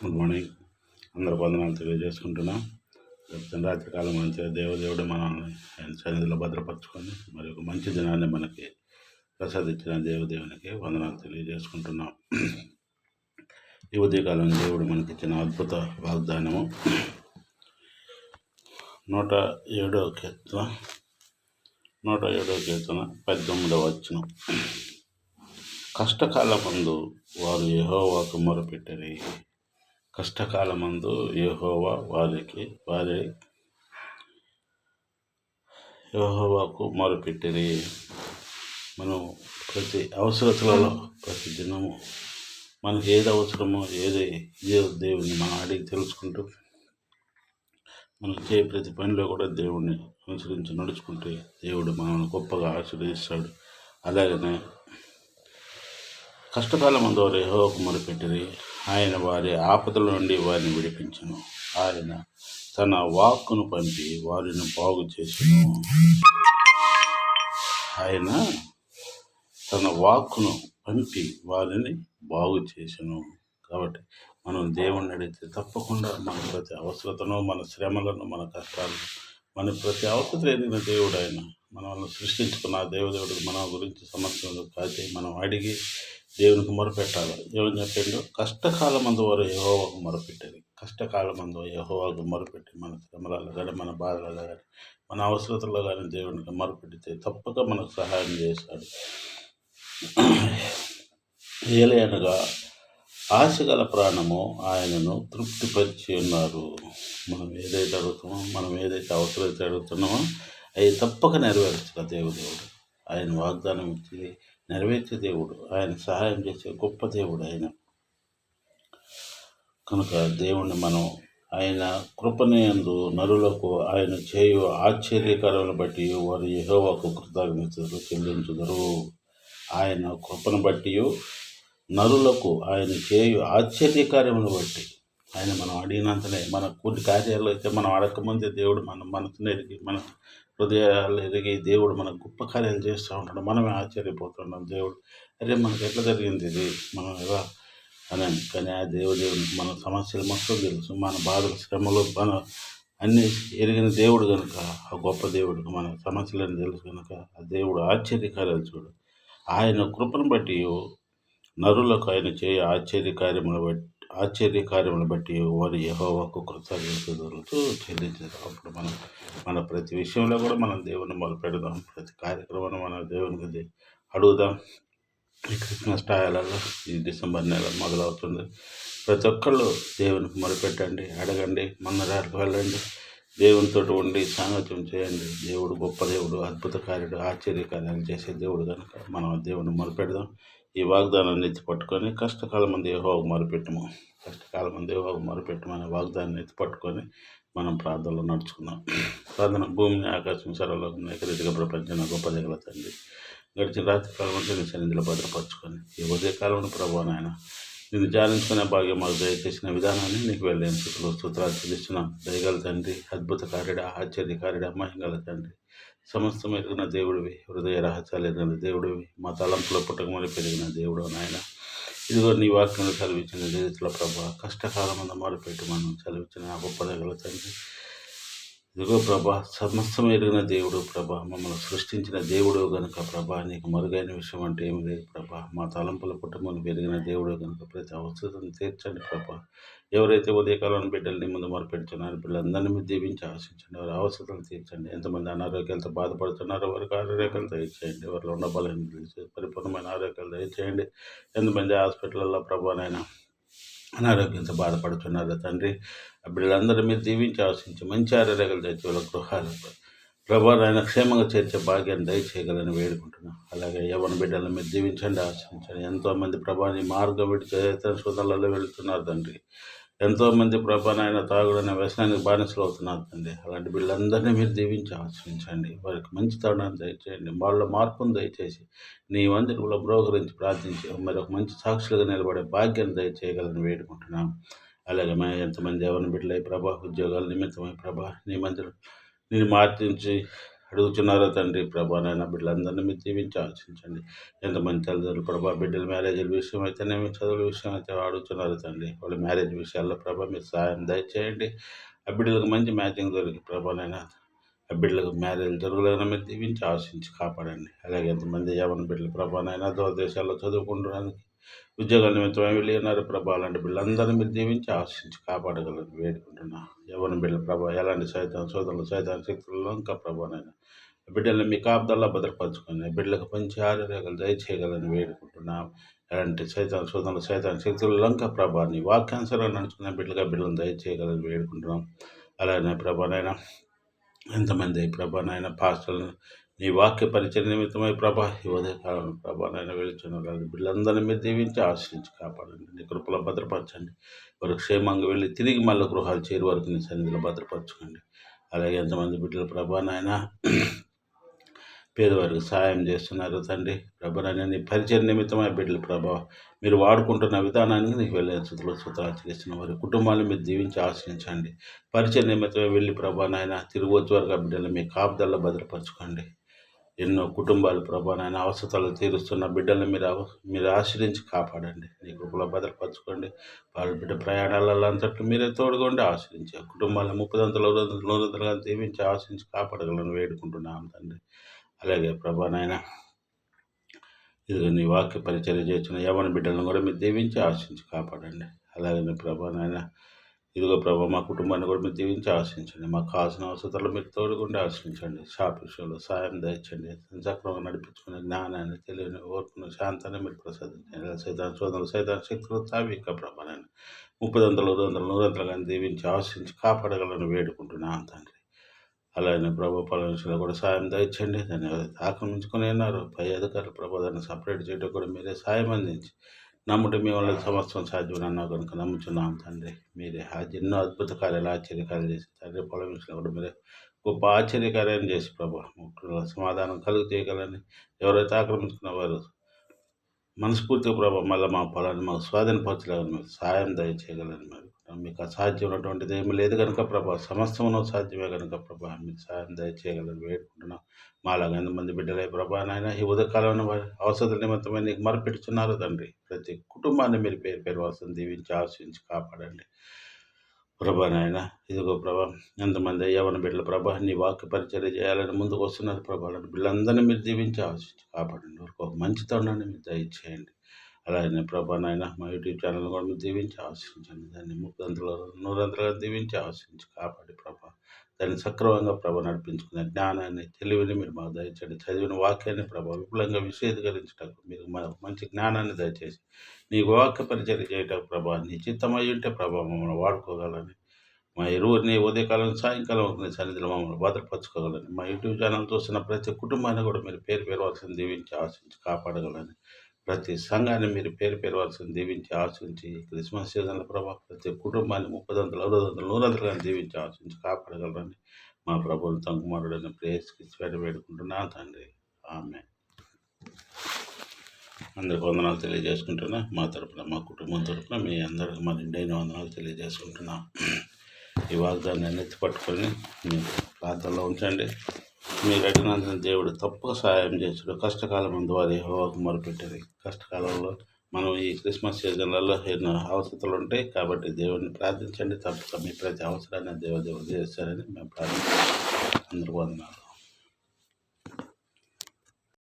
Good morning. అందరూ వందనాలు తెలియజేసుకుంటున్నాం. గడిచిన రాత్రికాలం మంచిగా దేవుడు మనల్ని ఆయన సన్నిధిలో భద్రపరచుకొని మరి ఒక మంచి దినాన్ని మనకి ప్రసాదించిన దేవునికి వందనాలు తెలియజేసుకుంటున్నాం. ఈ ఉదయకాలం దేవుడు మనకిచ్చిన అద్భుత వాగ్దానము 107వ కీర్తన 18వ వచనం. కష్టకాలమందు వారు యెహోవాకు మొరపెట్టిరి. కష్టకాలమందు యెహోవా యెహోవాకు మొరపెట్టిరి. మనం ప్రతి అవసరతలలో ప్రతి దినము మనకి ఏది అవసరమో ఏది దేవుని మనం అడిగి తెలుసుకుంటూ మనకు చేయ ప్రతి పనిలో కూడా దేవుడిని అనుసరించి నడుచుకుంటే దేవుడు మనల్ని గొప్పగా ఆశీర్వదిస్తాడు. అలాగనే కష్టకాలమందు వారు యెహోవాకు మొరపెట్టిరి. ఆయన వారి ఆపదల నుండి వారిని విడిపించును. ఆయన తన వాక్కును పంపి వారిని బాగు చేసును. ఆయన తన వాక్కును పంపి వారిని బాగు చేసును. కాబట్టి మనం దేవుణ్ణి అడిగితే తప్పకుండా మన ప్రతి అవసరతను, మన శ్రమలను, మన కష్టాలను, మన ప్రతి అవసరం ఎదిగిన దేవుడు ఆయన. మనల్ని సృష్టించుకున్న దేవుడు మన గురించి సమస్యలు కాచి మనం అడిగి దేవునికి మొరపెట్టాలి. ఏమని చెప్పిండు? కష్టకాలమందు వారు యెహోవాకు మొరపెట్టారు. కష్టకాలమందు యెహోవాకు మొరపెట్టి మన శ్రమలలో కానీ, మన బాధలలో కానీ, మన అవసరతల్లో కానీ దేవునికి మొరపెడితే తప్పక మనకు సహాయం చేస్తాడు. ఏలయనగా ఆశగల ప్రాణము ఆయనను తృప్తిపరిచి ఉన్నారు. మనం ఏదైతే అడుగుతామో, మనం ఏదైతే అవసరమైతే అడుగుతున్నామో అవి తప్పక నెరవేర్చిన దేవుడు. ఆయన వాగ్దానం ఇచ్చి నెరవేర్చే దేవుడు. ఆయన సహాయం చేసే గొప్ప దేవుడు ఆయన. కనుక దేవుణ్ణి మనం ఆయన కృపణయందు నరులకు ఆయన చేయు ఆశ్చర్యకరములను బట్టి వారు యెహోవాకు కృతజ్ఞతలు చెల్లించుదరు. ఆయన కృపను బట్టి నరులకు ఆయన చేయు ఆశ్చర్యకార్యములను బట్టి ఆయన మనం అడిగినంతనే మన కొన్ని కార్యాలు అయితే మనం అడగకముందే దేవుడు మన మనసును ఎరిగి, మన హృదయాలు ఎరిగి దేవుడు మన గొప్ప కార్యాలు చేస్తూ ఉంటాడు. మనమే ఆశ్చర్యపోతున్నాం. దేవుడు అరే మనకు ఎట్లా జరిగింది ఇది, మనం ఎలా అని. కానీ ఆ దేవునికి మన సమస్యలు మొత్తం తెలుసు. మన బాధలు, శ్రమలు, మన అన్ని ఎరిగిన దేవుడు కనుక, ఆ గొప్ప దేవుడికి మన సమస్యలను తెలుసు కనుక ఆ దేవుడు ఆశ్చర్యకార్యాలు చూడు. ఆయన కృపను బట్టి నరులకు ఆయన చేయ ఆశ్చర్యకార్యములను బట్టి వారు యెహోవాకు కృతజ్ఞతలు చెల్లించారు. అప్పుడు మన ప్రతి విషయంలో కూడా మనం దేవుని మొదలుపెడదాం. ప్రతి కార్యక్రమాన్ని మన దేవునికి అడుగుదాం. ఈ క్రిస్మస్ టైంలలో ఈ డిసెంబర్ నెల మొదలవుతుంది. ప్రతి ఒక్కళ్ళు దేవునికి మొదలుపెట్టండి, అడగండి, మన్నరాలకు వెళ్ళండి, దేవునితో ఉండి సాంగత్యం చేయండి. దేవుడు గొప్ప దేవుడు, అద్భుత కార్యుడు, ఆశ్చర్యకార్యాలు చేసే దేవుడు కనుక మనం దేవుని మొదలుపెడదాం. ఈ వాగ్దానాన్ని ఎత్తి పట్టుకొని కష్టకాలం మంది యెహోవాకు మొరపెట్టమనే వాగ్దానాన్ని ఎత్తి పట్టుకొని మనం ప్రార్థనలో నడుచుకుందాం. ప్రార్థన. భూమిని ఆకాశం సర్వలోకం ఏకరీతిగా ప్రపంచంలో గొప్ప దగ్గర తండ్రి, గడిచిన రాత్రి కాలం అంటే నీ సన్నిధిలో భద్రపరచుకొని ఈ ఉదయకాలంలో ప్రభు నాయన నిన్ను ధ్యానించుకునే భాగ్యం మాకు దయచేసిన విధానాన్ని నీకు వెళ్ళలేని స్తోత్రాలు చెల్లిస్తున్నాం. దయగల తండ్రి, అద్భుత కార్యుడా, ఆశ్చర్యకార్యుడా, మహిళల తండ్రి, సమస్తం ఎరిగిన దేవుడివి, హృదయ రహస్యాలు ఎరిగిన దేవుడివి, మా తలంపులో పుట్టకమని పెరిగిన దేవుడు నాయన. ఇదిగో నీ వాక్యంలో చదివించిన రీతిలో ప్రభా కష్టకాలం అంతా మొదలుపెట్టి మనం చదివించిన గొప్ప దగ్గర తండ్రి. ఇదిగో ప్రభా సమస్తం ఎరిగిన దేవుడు ప్రభా, మమ్మల్ని సృష్టించిన దేవుడు కనుక ప్రభా నీకు మరుగైన విషయం అంటే ఏమి లేదు ప్రభా. మా తలంపుల కుటుంబం పెరిగిన దేవుడు కనుక ప్రతి అవసరం తీర్చండి ప్రభా. ఎవరైతే ఉదయకాలం బిడ్డల్ని ముందు మొరపెడుతున్నారో బిడ్డలందరినీ మీరు దీవించి ఆశించండి. వారి అవసరాలు తీర్చండి. ఎంతమంది అనారోగ్యాలతో బాధపడుతున్నారో వారికి ఆరోగ్యాలు దయచేయండి. వారిలో ఉన్న బలం పరిపూర్ణమైన ఆరోగ్యాలు దయచేయండి. ఎంతమంది హాస్పిటల్లో ప్రభానైనా అనారోగ్యంతో బాధపడుతున్నారు తండ్రి, ఆ బిడ్డలందరూ మీరు దీవించి ఆశించి మంచి ఆరోగ్యాలు తెచ్చి వాళ్ళ గృహాలకు ప్రభా ఆయన క్షేమంగా చేర్చే భాగ్యాన్ని దయచేయగలని వేడుకుంటున్నాం. అలాగే యవ్వన బిడ్డలను మీరు దీవించండి, ఆశించండి. ఎంతోమంది ప్రభాని మార్గం విడిచి శోధనలలో వెళుతున్నారు తండ్రి. ఎంతోమంది ప్రభానైనా తాగుడైన వ్యసనానికి బానిసలు అవుతున్నారు తండ్రి. అలాంటి బిడ్డలందరినీ మీరు దీవించి ఆశించండి. వారికి మంచి తరుణాన్ని దయచేయండి. వాళ్ళ మార్పును దయచేసి నీ మందిరంలో బ్రోకరించి ప్రార్థించి మరి ఒక మంచి సాక్షులుగా నిలబడే భాగ్యాన్ని దయచేయగలని వేడుకుంటున్నాం. అలాగే ఎంతమంది యవ్వన బిడ్డలై ప్రభా ఉద్యోగాల నిమిత్తమై ప్రభా నీ మందిరం నేను మార్చించి అడుగుతున్నారో తండ్రి ప్రభా నాయన బిడ్డలందరినీ మీరు దీవించి ఆశించండి. ఎంతమంది తల్లిదండ్రులు ప్రభా బిడ్డల మ్యారేజ్ల విషయం అయితేనేమి, చదువుల విషయం అయితే అడుగుతున్నారు తండ్రి. వాళ్ళ మ్యారేజ్ విషయాల్లో ప్రభా మీరు సహాయం దయచేయండి. ఆ బిడ్డలకు మంచి మ్యాచింగ్ దొరికి ప్రభా నాయన ఆ బిడ్డలకు మ్యారేజ్ జరుగుదల మీరు దీవించి ఆశించి కాపాడండి. అలాగే ఎంతమంది యవన బిడ్డలు ప్రభా నాయన దూర దేశాల్లో చదువుకుంటున్నానికి ఉద్యోగాల నిమిత్తమై వెళ్ళి ఉన్నారు ప్రభా. అలాంటి బిడ్డలందరినీ మీరు దీవించి ఆశించి కాపాడగలని వేడుకుంటున్నా. యవన బిడ్డల ప్రభా ఎలాంటి సోదరులు శక్తుల్లో ఇంకా ప్రభానైనా బిడ్డల్ని మీ కాపుదల్లా భద్రపరచుకొని బిడ్డలకు మంచి ఆరోగ్యాలు దయచేయగలని వేడుకుంటున్నాం. ఎలాంటి సోదరులు శక్తుల్లో ఇంకా ప్రభాని వాక్యానుసారం నడుచుకునే బిడ్డలను దయచేయగలని వేడుకుంటున్నాం. అలాగే ప్రభానైనా ఎంతమంది ప్రభానైనా పాస్టర్లను నీ వాక్య పరిచయ నిమిత్తమై ప్రభా ఈ ఉదయకాలంలో ప్రభానైనా వెళుతున్నారు బిడ్డలందరినీ మీరు దీవించి ఆశ్రయించి కాపాడండి. నీ కృపలో భద్రపరచండి. వారు క్షేమంగా వెళ్ళి తిరిగి మళ్ళీ గృహాలు చేరి వరకు నీ సన్నిధిలో భద్రపరచుకోండి. అలాగే ఎంతమంది బిడ్డలు ప్రభానైనా పేదవారికి సహాయం చేస్తున్నారు తండ్రి. ప్రభానైనా నీ పరిచయ నిమిత్తమై బిడ్డలు ప్రభా మీరు వాడుకుంటున్న విధానానికి నీకు వెళ్ళిన సూత్రాలు చేస్తున్న వారి కుటుంబాన్ని మీరు దీవించి ఆశ్రయించండి. పరిచయ నిమిత్తమై వెళ్ళి ప్రభానైనా తిరిగి వచ్చే వరకు ఆ బిడ్డలు మీ కాపుదల్లో భద్రపరచుకోండి. ఎన్నో కుటుంబాలు ప్రభానైనా అవసరాలు తీరుస్తున్న బిడ్డల్ని మీరు ఆశ్రయించి కాపాడండి. నీ కృపలో భద్రపరచుకోండి. వాళ్ళ బిడ్డ ప్రయాణాలలో అంతట్లు మీరే తోడుకోండి. ఆశ్రయించి ఆ కుటుంబాలను 30 దీవించి ఆశ్రయించి కాపాడగలను వేడుకుంటున్నాను తండ్రి. అలాగే ప్రభానైనా ఇదిగో నీ వాక్య పరిచర్య చేసిన యవన బిడ్డలను కూడా మీరు దీవించి ఆశించి కాపాడండి. అలాగే ప్రభానైనా ఇదిగో ప్రభా మా కుటుంబాన్ని కూడా మీరు దీవించి ఆశించండి. మాకు కావాల్సిన అవసరాలు మీరు తోడుకుండి ఆశ్రయించండి. షాప్ విషయంలో సాయం దయచండి. సక్రమంగా నడిపించుకునే జ్ఞానాన్ని తెలియని ఓర్పును శాంతాన్ని మీరు ప్రసాదించండి. సైతాన్ శక్తులు తావిక ప్రభానైనా 30 100 దీవించి ఆశించి కాపాడగలను వేడుకుంటున్నాను తండ్రి. అలాగే ప్రభా పలు విషయంలో కూడా సాయం దయచండి. దాన్ని ఆక్రమించుకొని ఉన్నారు పై అధికారులు ప్రభా దాన్ని సపరేట్ చేయడం కూడా మీరే సాయం అందించి నమ్ముట మీ వల్ల సమస్తం సాధ్యం అన్నావు కనుక నమ్ముచున్నాం తండ్రి. మీరే ఎన్నో అద్భుత కార్యాలు ఆశ్చర్యకార్యాలు చేసి తండ్రి పొలం విషయంలో కూడా మీరే గొప్ప ఆశ్చర్యకార్యం చేసి ప్రభా సమాధానం కలుగు చేయగలని ఎవరైతే ఆక్రమించుకున్న వారు మనస్ఫూర్తిగా ప్రభా మళ్ళీ మా పొలాన్ని మాకు స్వాధీనపరచలేదని మీరు సాయం దయచేయగలని మరి మీకు అసాధ్యం ఉన్నటువంటిది ఏమీ లేదు కనుక ప్రభా సమస్తమును సాధ్యమే కనుక ప్రభా మీకు సాయం దయచేయగలని వేడుకుంటున్నాం. మాలాగా ఎంతమంది బిడ్డలే ప్రభా నాయన ఈ ఉదయకాలంలో వారి అవసరాల నిమిత్తమై నీకు మరపెట్టుచున్నారు తండ్రి. ప్రతి కుటుంబాన్ని మీరు పేరు వస్తుంది దీవించి ఆశ్రయించి కాపాడండి ప్రభా నాయన. ఇదిగో ప్రభా ఎంతమంది యవన బిడ్డల ప్రభా నీ వాక్య పరిచర్య చేయాలని ముందుకు వస్తున్నారు ప్రభా. బిడ్డలందరినీ మీరు దీవించి ఆశ్రయించి కాపాడండి. వారికి ఒక మంచి తరుణాన్ని మీరు దయచేయండి. అలాగే ప్రభా నాయన మా యూట్యూబ్ ఛానల్ కూడా మీరు దీవించి ఆశ్రయించండి. దాన్ని 30 దీవించి ఆశ్రయించి కాపాడి ప్రభా దాన్ని సక్రమంగా ప్రభా నడిపించుకునే జ్ఞానాన్ని తెలివిని మీరు మాకు దయచేయండి. చదివిన వాక్యాన్ని ప్రభా విపులంగా విశదీకరించటకు మీరు మంచి జ్ఞానాన్ని దయచేసి నీ వాక్య పరిచర్య చేయటకు ప్రభా నీ చిత్తమై ఉంటే ప్రభా మమ్మల్ని వాడుకోగలని మా ఇరువురిని ఉదయకాలం సాయంకాలం నీ సన్నిధిలో మమ్మల్ని భద్రపరచుకోగలని మా యూట్యూబ్ ఛానల్ చూస్తున్న ప్రతి కుటుంబాన్ని కూడా మీరు పేరు వలసని దీవించి ఆశించి కాపాడగలని ప్రతి సంఘాన్ని మీరు పేరు వలసని దీవించి ఆశించి క్రిస్మస్ సీజన్ల ప్రభావ ప్రతి కుటుంబాన్ని 30 100 దీవించి ఆశించి కాపాడగలరని మా ప్రభువుని తన కుమారుడైన ప్రేయస్కి వేడుకుంటున్నాను తండ్రి. ఆమేన్. అందరికి వందనాలు తెలియజేసుకుంటున్నా. మా తరపున మా కుటుంబం తరపున మీ అందరికి మా నిండైన వందనాలు తెలియజేసుకుంటున్నాం. ఈ వాగ్దాన్ని ఎత్తి పట్టుకొని మీరు ప్రార్థనలో ఉంచండి. మీరు అడిగినందున దేవుడు తప్పక సహాయం చేశాడు. కష్టకాలం ముందు వారి యెహోవాకు మొరపెట్టారు. కష్టకాలంలో మనం ఈ క్రిస్మస్ సీజన్లలో ఎన్నో అవసరాలు ఉంటాయి కాబట్టి దేవుడిని ప్రార్థించండి. తప్పక మీ ప్రతి అవసరాన్ని దేవుడు చేస్తారని మేము ప్రార్థిస్తాం. అందరికీ వందనాలు.